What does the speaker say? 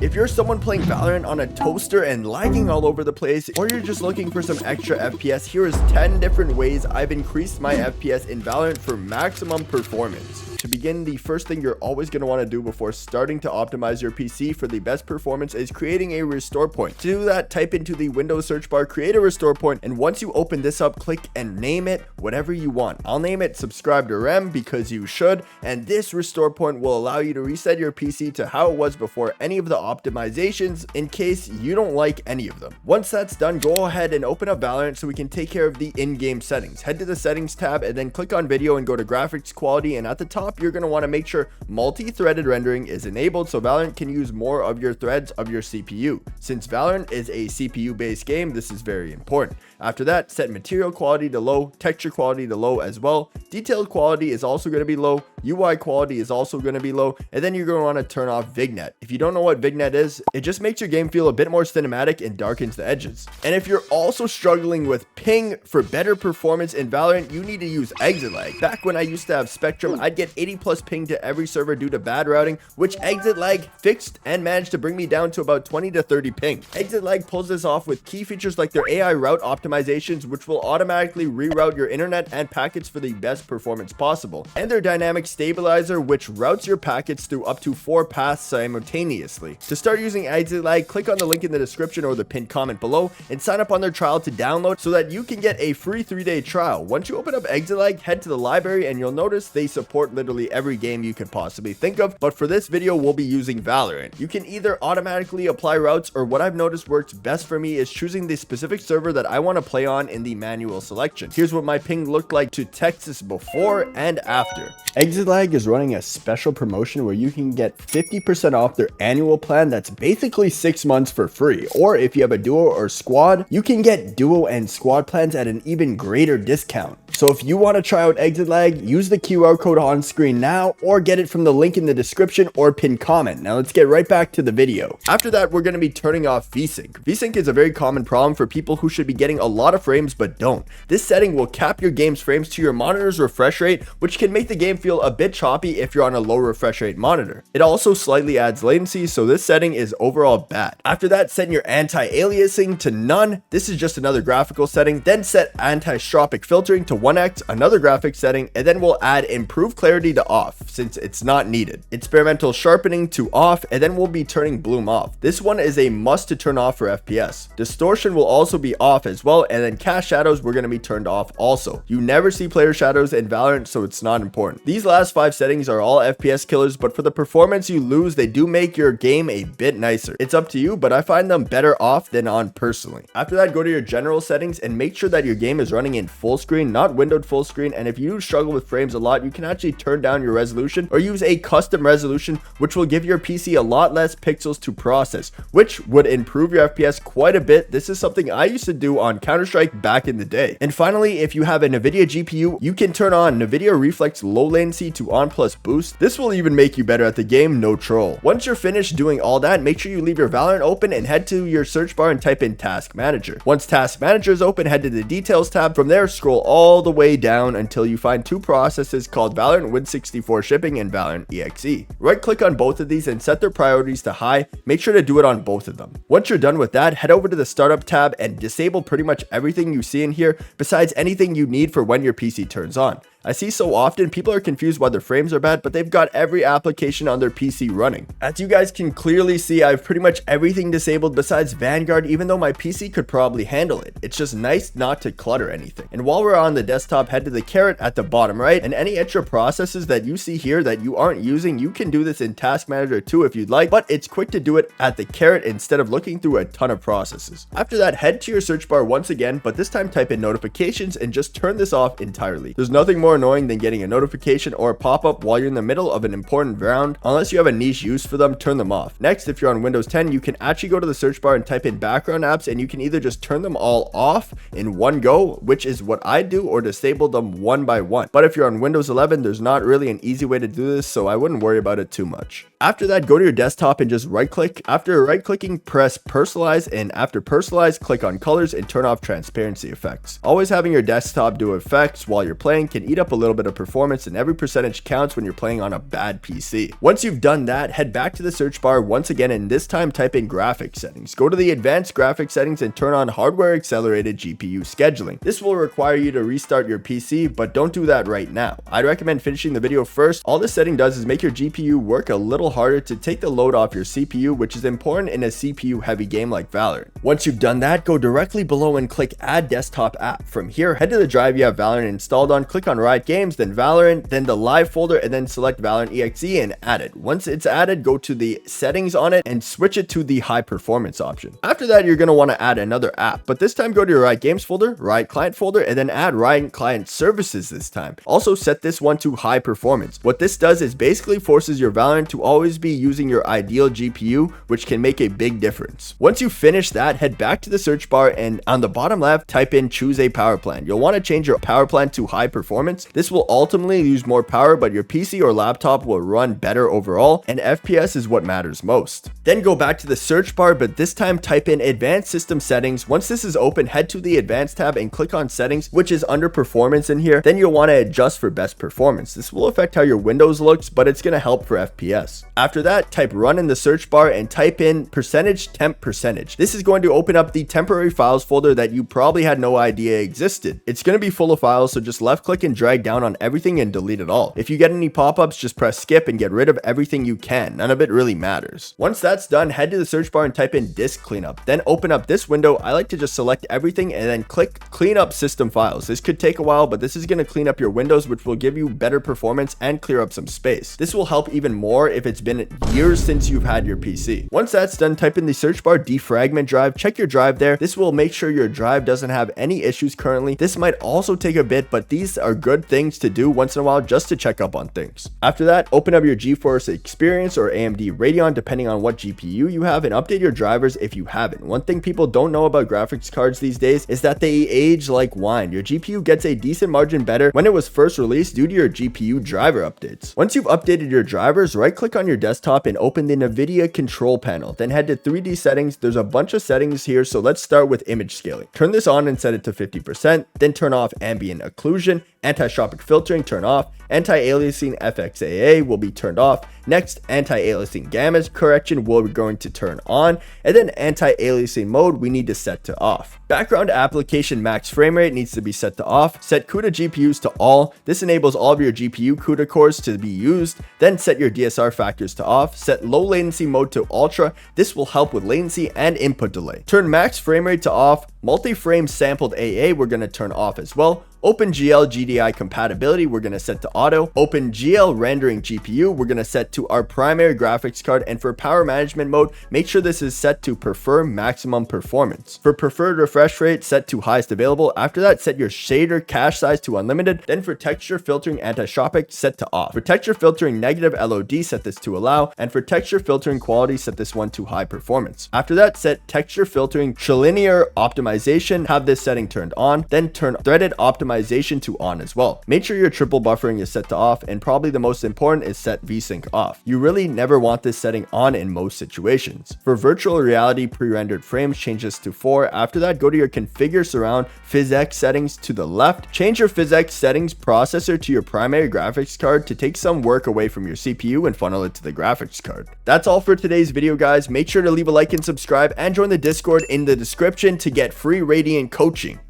If you're someone playing Valorant on a toaster and lagging all over the place, or you're just looking for some extra FPS, here is 10 different ways I've increased my FPS in Valorant for maximum performance. To begin, the first thing you're always going to want to do before starting to optimize your PC for the best performance is creating a restore point. To do that, type into the Windows search bar, create a restore point, and once you open this up, click and name it whatever you want. I'll name it subscribe to RAM because you should, and this restore point will allow you to reset your PC to how it was before any of the optimizations in case you don't like any of them. Once that's done, go ahead and open up Valorant so we can take care of the in-game settings. Head to the settings tab and then click on video and go to graphics quality, and at the top you're going to want to make sure multi-threaded rendering is enabled so Valorant can use more of your threads of your CPU. Since Valorant is a CPU based game, this is very important. After that, set material quality to low, texture quality to low as well. Detailed quality is also going to be low, UI quality is also going to be low, and then you're going to want to turn off vignette. If you don't know what vignette is, it just makes your game feel a bit more cinematic and darkens the edges. And if you're also struggling with ping for better performance in Valorant, you need to use exit lag. Back when I used to have Spectrum, I'd get 80 plus ping to every server due to bad routing, which exit lag fixed and managed to bring me down to about 20 to 30 ping. Exit lag pulls this off with key features like their AI route optimizations, which will automatically reroute your internet and packets for the best performance possible, and their dynamic stabilizer, which routes your packets through up to 4 paths simultaneously. To start using exit lag, click on the link in the description or the pinned comment below and sign up on their trial to download so that you can get a free 3-day trial. Once you open up exit lag, head to the library and you'll notice they support literally every game you could possibly think of, but for this video we'll be using Valorant. You can either automatically apply routes, or what I've noticed works best for me is choosing the specific server that I want to play on in the manual selection. Here's what my ping looked like to Texas before and after. Exit lag is running a special promotion where you can get 50% off their annual plan that's basically 6 months for free, or if you have a duo or squad, you can get duo and squad plans at an even greater discount. So if you want to try out exit lag, use the QR code on screen now or get it from the link in the description or pinned comment. Now let's get right back to the video. After that, we're going to be turning off VSync. VSync is a very common problem for people who should be getting a lot of frames but don't. This setting will cap your game's frames to your monitor's refresh rate, which can make the game feel a bit choppy if you're on a low refresh rate monitor. It also slightly adds latency, so this setting is overall bad. After that, set your anti-aliasing to none. This is just another graphical setting. Then set anti-stropic filtering to 1x, another graphic setting, and then we'll add improved clarity to off since it's not needed. Experimental sharpening to off, and then we'll be turning bloom off. This one is a must to turn off for FPS. Distortion will also be off as well, and then cast shadows we're going to be turned off also. You never see player shadows in Valorant, so it's not important. These last 5 settings are all FPS killers, but for the performance you lose, they do make your game a bit nicer. It's up to you, but I find them better off than on personally. After that, go to your general settings and make sure that your game is running in full screen, not windowed full screen, and if you struggle with frames a lot, you can actually turn down your resolution or use a custom resolution, which will give your PC a lot less pixels to process, which would improve your FPS quite a bit. This is something I used to do on Counter-Strike back in the day. And finally, if you have a NVIDIA GPU, you can turn on NVIDIA Reflex low latency to on plus boost. This will even make you better at the game, no troll. Once you're finished doing all that, make sure you leave your Valorant open and head to your search bar and type in Task Manager. Once Task Manager is open, head to the Details tab. From there, scroll all the way down until you find 2 processes called Valorant Win64 Shipping and Valorant EXE. Right click on both of these and set their priorities to high. Make sure to do it on both of them. Once you're done with that, head over to the Startup tab and disable pretty much everything you see in here besides anything you need for when your PC turns on. I see so often people are confused why their frames are bad, but they've got every application on their PC running. As you guys can clearly see, I have pretty much everything disabled besides Vanguard, even though my PC could probably handle it. It's just nice not to clutter anything. And while we're on the desktop, head to the caret at the bottom right, and any extra processes that you see here that you aren't using, you can do this in Task Manager too if you'd like, but it's quick to do it at the caret instead of looking through a ton of processes. After that, head to your search bar once again, but this time type in notifications and just turn this off entirely. There's nothing more annoying than getting a notification or a pop-up while you're in the middle of an important round. Unless you have a niche use for them, turn them off. Next, if you're on Windows 10, you can actually go to the search bar and type in background apps, and you can either just turn them all off in one go, which is what I do, or disable them one by one. But if you're on Windows 11, there's not really an easy way to do this, so I wouldn't worry about it too much. After that, go to your desktop and just right click. After right clicking, press personalize, and after personalize, click on colors and turn off transparency effects. Always having your desktop do effects while you're playing can eat up up a little bit of performance, and every percentage counts when you're playing on a bad PC. Once you've done that, head back to the search bar once again, and this time type in graphics settings. Go to the advanced graphics settings and turn on hardware accelerated GPU scheduling. This will require you to restart your PC, but don't do that right now. I'd recommend finishing the video first. All this setting does is make your GPU work a little harder to take the load off your CPU, which is important in a CPU heavy game like Valorant. Once you've done that, go directly below and click add desktop app. From here, head to the drive you have Valorant installed on, click on Riot Games, then Valorant, then the live folder, and then select Valorant EXE and add it. Once it's added, go to the settings on it and switch it to the high performance option. After that, you're going to want to add another app, but this time go to your Riot Games folder, Riot Client folder, and then add Riot Client Services this time. Also set this one to high performance. What this does is basically forces your Valorant to always be using your ideal GPU, which can make a big difference. Once you finish that, head back to the search bar and on the bottom left, type in choose a power plan. You'll want to change your power plan to high performance. This will ultimately use more power, but your PC or laptop will run better overall, and FPS is what matters most. Then go back to the search bar, but this time type in advanced system settings. Once this is open, head to the advanced tab and click on settings, which is under performance in here. Then you'll want to adjust for best performance. This will affect how your Windows looks, but it's going to help for FPS. After that, type run in the search bar and type in %temp %. This is going to open up the temporary files folder that you probably had no idea existed. It's going to be full of files, so just left click and drag down on everything and delete it all. If you get any pop-ups, just press skip and get rid of everything you can. None of it really matters. Once that's done, head to the search bar and type in disk cleanup. Then open up this window. I like to just select everything and then click clean up system files. This could take a while, but this is going to clean up your Windows, which will give you better performance and clear up some space. This will help even more if it's been years since you've had your PC. Once that's done, type in the search bar defragment drive. Check your drive there. This will make sure your drive doesn't have any issues currently. This might also take a bit, but these are good things to do once in a while just to check up on things. After that, open up your GeForce Experience or AMD Radeon, depending on what GPU you have, and update your drivers if you haven't. One thing people don't know about graphics cards these days is that they age like wine. Your GPU gets a decent margin better when it was first released due to your GPU driver updates. Once you've updated your drivers, right click on your desktop and open the NVIDIA control panel. Then head to 3D settings. There's a bunch of settings here, so let's start with image scaling. Turn this on and set it to 50%, then turn off ambient occlusion. Anti-tropic filtering, turn off. Anti-aliasing FXAA will be turned off. Next, anti-aliasing gamma correction we're going to turn on, and then anti-aliasing mode we need to set to off. Background application max frame rate needs to be set to off. Set CUDA GPUs to all. This enables all of your GPU CUDA cores to be used. Then set your DSR factors to off. Set low latency mode to ultra. This will help with latency and input delay. Turn max frame rate to off. Multi-frame sampled AA we're going to turn off as well. OpenGL GDI compatibility we're going to set to auto. OpenGL rendering GPU we're going to set to our primary graphics card, and for power management mode, make sure this is set to prefer maximum performance. For preferred refresh rate, set to highest available. After that, set your shader cache size to unlimited. Then for texture filtering anti-tropic, set to off. For texture filtering negative LOD, set this to allow, and for texture filtering quality, set this one to high performance. After that, set texture filtering trilinear optimization, have this setting turned on, then turn threaded optimization to on as well. Make sure your triple buffering is set to off, and probably the most important is set VSync off. You really never want this setting on in most situations. For virtual reality pre-rendered frames, change this to 4. After that, go to your configure surround PhysX settings to the left. Change your PhysX settings processor to your primary graphics card to take some work away from your CPU and funnel it to the graphics card. That's all for today's video, guys. Make sure to leave a like and subscribe and join the Discord in the description to get free Radiant coaching.